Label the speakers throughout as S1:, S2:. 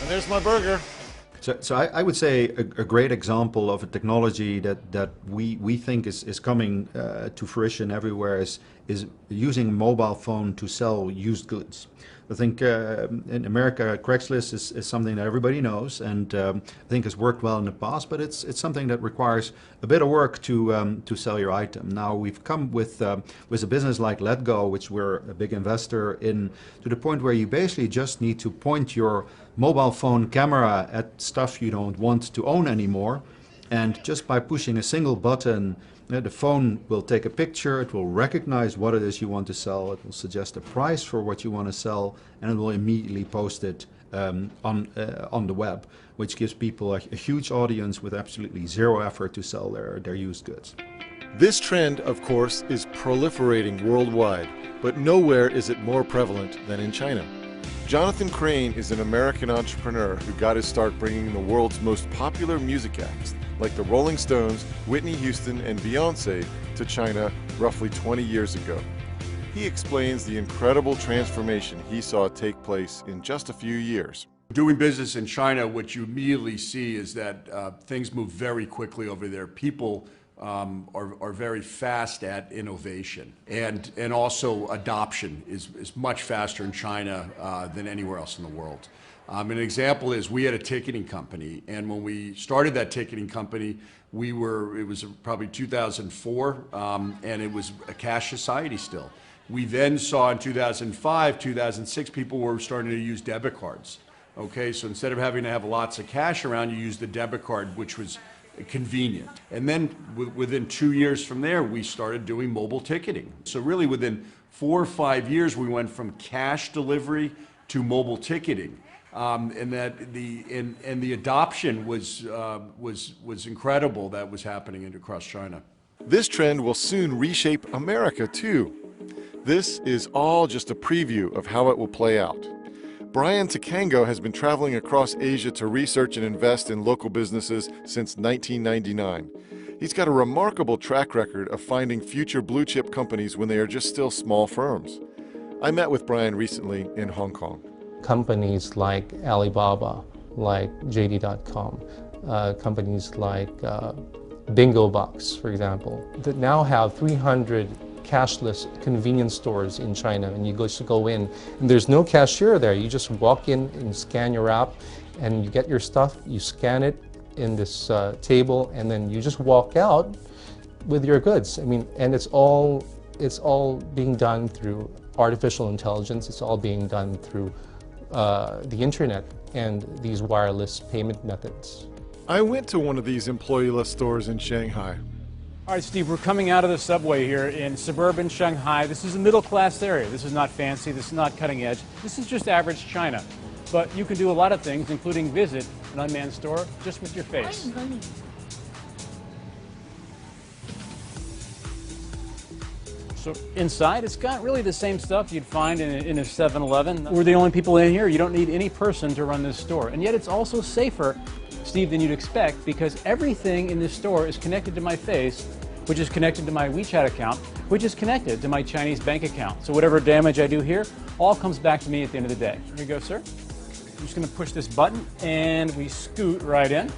S1: And there's my burger.
S2: So I would say a great example of a technology that we think is coming to fruition everywhere is using mobile phone to sell used goods. I think in America, Craigslist is something that everybody knows, and I think has worked well in the past. But it's something that requires a bit of work to sell your item. Now we've come with a business like LetGo, which we're a big investor in, to the point where you basically just need to point your mobile phone camera at stuff you don't want to own anymore, and just by pushing a single button, the phone will take a picture, it will recognize what it is you want to sell, it will suggest a price for what you want to sell, and it will immediately post it on the web, which gives people a huge audience with absolutely zero effort to sell their used goods.
S1: This trend, of course, is proliferating worldwide, but nowhere is it more prevalent than in China. Jonathan Crane is an American entrepreneur who got his start bringing the world's most popular music acts, like the Rolling Stones, Whitney Houston, and Beyoncé, to China roughly 20 years ago. He explains the incredible transformation he saw take place in just a few years.
S3: Doing business in China, what you immediately see is that things move very quickly over there. People are very fast at innovation, and also adoption is much faster in China than anywhere else in the world. An example is we had a ticketing company, and when we started that ticketing company, it was probably 2004, and it was a cash society still. We then saw in 2005, 2006, people were starting to use debit cards. Okay, so instead of having to have lots of cash around, you use the debit card, which was convenient. And then within 2 years from there, we started doing mobile ticketing. So really within 4 or 5 years, we went from cash delivery to mobile ticketing. And the adoption was incredible that was happening across China.
S1: This trend will soon reshape America too. This is all just a preview of how it will play out. Brian Takango has been traveling across Asia to research and invest in local businesses since 1999. He's got a remarkable track record of finding future blue chip companies when they are just still small firms. I met with Brian recently in Hong Kong.
S4: Companies like Alibaba, like JD.com, companies like Bingo Box, for example, that now have 300 cashless convenience stores in China, and you just go in and there's no cashier there. You just walk in and scan your app and you get your stuff, you scan it in this table, and then you just walk out with your goods. I mean, and it's all being done through artificial intelligence. It's all being done through the internet and these wireless payment methods.
S1: I went to one of these employee-less stores in Shanghai.
S5: All right, Steve, we're coming out of the subway here in suburban Shanghai. This is a middle-class area. This is not fancy. This is not cutting edge. This is just average China. But you can do a lot of things, including visit an unmanned store just with your face. So inside, it's got really the same stuff you'd find in a 7-Eleven. We're the only people in here. You don't need any person to run this store. And yet it's also safer, Steve, than you'd expect, because everything in this store is connected to my face, which is connected to my WeChat account, which is connected to my Chinese bank account. So whatever damage I do here, all comes back to me at the end of the day. Here you go, sir. I'm just going to push this button, and we scoot right in.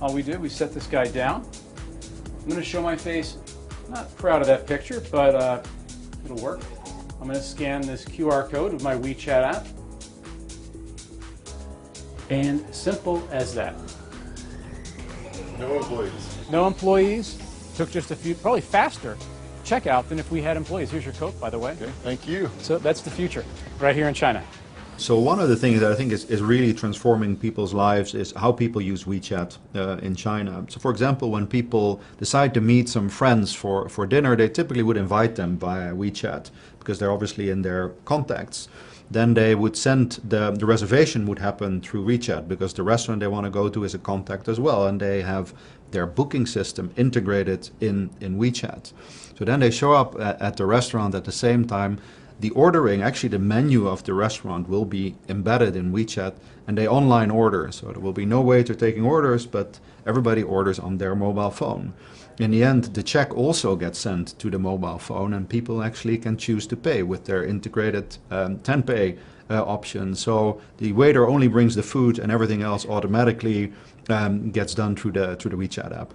S5: All we do, we set this guy down. I'm going to show my face. Not proud of that picture, but it'll work. I'm going to scan this QR code with my WeChat app. And simple as that.
S1: No employees.
S5: No employees. Took just a few, probably faster checkout than if we had employees. Here's your Coke, by the way.
S1: Okay, thank you.
S5: So that's the future, right here in China.
S2: So one of the things that I think is really transforming people's lives is how people use WeChat in China. So for example, when people decide to meet some friends for dinner, they typically would invite them via WeChat because they're obviously in their contacts. Then they would send, the reservation would happen through WeChat because the restaurant they want to go to is a contact as well, and they have their booking system integrated in WeChat. So then they show up at the restaurant at the same time. The ordering, actually the menu of the restaurant will be embedded in WeChat, and they online order. So there will be no waiter taking orders, but everybody orders on their mobile phone. In the end, the check also gets sent to the mobile phone, and people actually can choose to pay with their integrated 10-pay option. So the waiter only brings the food, and everything else automatically gets done through the WeChat app.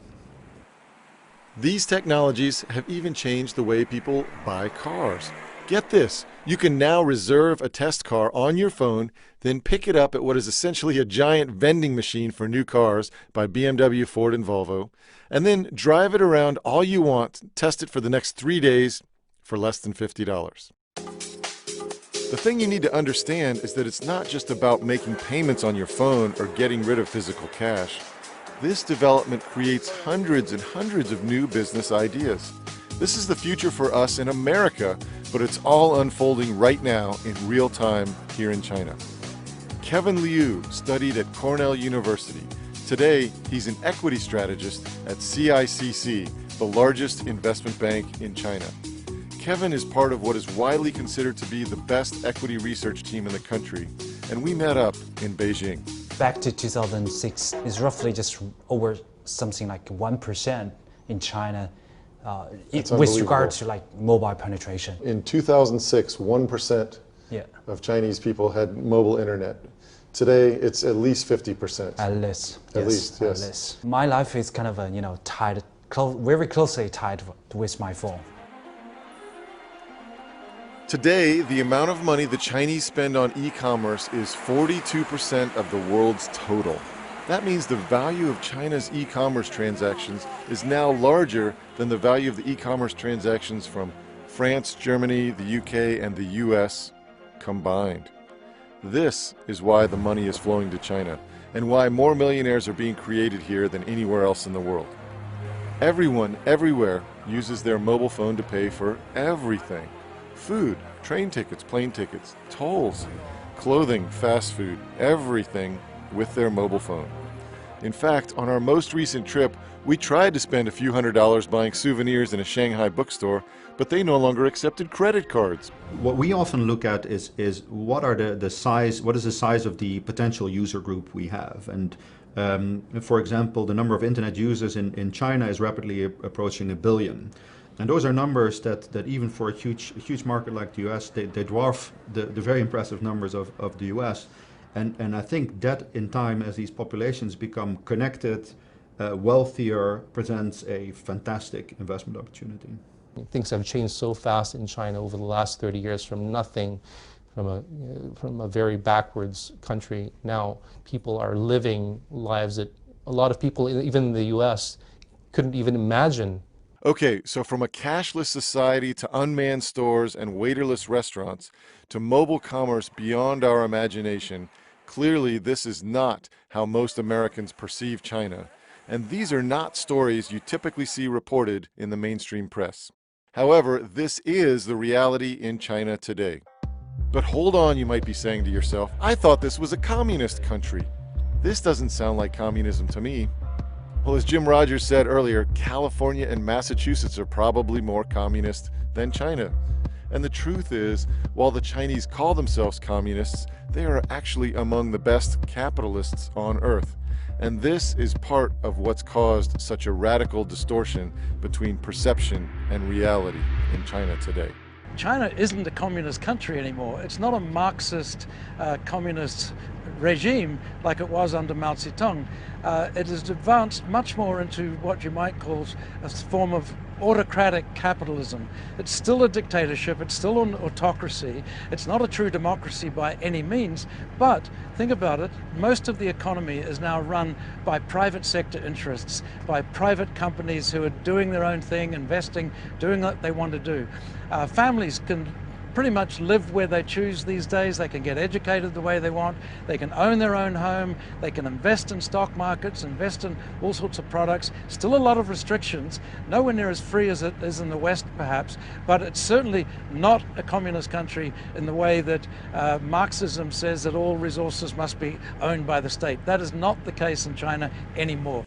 S1: These technologies have even changed the way people buy cars. Get this, you can now reserve a test car on your phone, then pick it up at what is essentially a giant vending machine for new cars by BMW, Ford, and Volvo, and then drive it around all you want, test it for the next 3 days for less than $50. The thing you need to understand is that it's not just about making payments on your phone or getting rid of physical cash. This development creates hundreds and hundreds of new business ideas. This is the future for us in America, but it's all unfolding right now in real time here in China. Kevin Liu studied at Cornell University. Today, he's an equity strategist at CICC, the largest investment bank in China. Kevin is part of what is widely considered to be the best equity research team in the country, and we met up in Beijing.
S6: Back to 2006, it's roughly just over something like 1% in China with regard to like mobile penetration.
S1: In 2006, 1% of Chinese people had mobile internet. Today, it's at least 50%.
S6: At least.
S1: At least, yes.
S6: At least. My life is kind of tied, very closely tied with my phone.
S1: Today, the amount of money the Chinese spend on e-commerce is 42% of the world's total. That means the value of China's e-commerce transactions is now larger than the value of the e-commerce transactions from France, Germany, the UK, and the US combined. This is why the money is flowing to China, and why more millionaires are being created here than anywhere else in the world. Everyone, everywhere, uses their mobile phone to pay for everything. Food, train tickets, plane tickets, tolls, clothing, fast food, everything with their mobile phone. In fact, on our most recent trip, we tried to spend a few $100s buying souvenirs in a Shanghai bookstore, but they no longer accepted credit cards.
S2: What we often look at is what is the size of the potential user group we have. And for example, the number of internet users in China is rapidly approaching 1 billion. And those are numbers that even for a huge market like the US, they dwarf the very impressive numbers of the US. And I think that in time, as these populations become connected, wealthier, presents a fantastic investment opportunity.
S4: Things have changed so fast in China over the last 30 years from nothing, from a very backwards country. Now people are living lives that a lot of people, even in the US, couldn't even imagine.
S1: Okay, so from a cashless society to unmanned stores and waiterless restaurants to mobile commerce beyond our imagination, clearly this is not how most Americans perceive China. And these are not stories you typically see reported in the mainstream press. However, this is the reality in China today. But hold on, you might be saying to yourself, I thought this was a communist country. This doesn't sound like communism to me. Well, as Jim Rogers said earlier, California and Massachusetts are probably more communist than China. And the truth is, while the Chinese call themselves communists, they are actually among the best capitalists on earth. And this is part of what's caused such a radical distortion between perception and reality in China today.
S7: China isn't a communist country anymore. It's not a Marxist communist regime like it was under Mao Zedong. It has advanced much more into what you might call a form of autocratic capitalism. It's still a dictatorship, it's still an autocracy, it's not a true democracy by any means, but think about it, most of the economy is now run by private sector interests, by private companies who are doing their own thing, investing, doing what they want to do. Families can pretty much live where they choose these days. They can get educated the way they want, they can own their own home, they can invest in stock markets, invest in all sorts of products. Still a lot of restrictions, nowhere near as free as it is in the West perhaps, but it's certainly not a communist country in the way that Marxism says that all resources must be owned by the state. That is not the case in China anymore.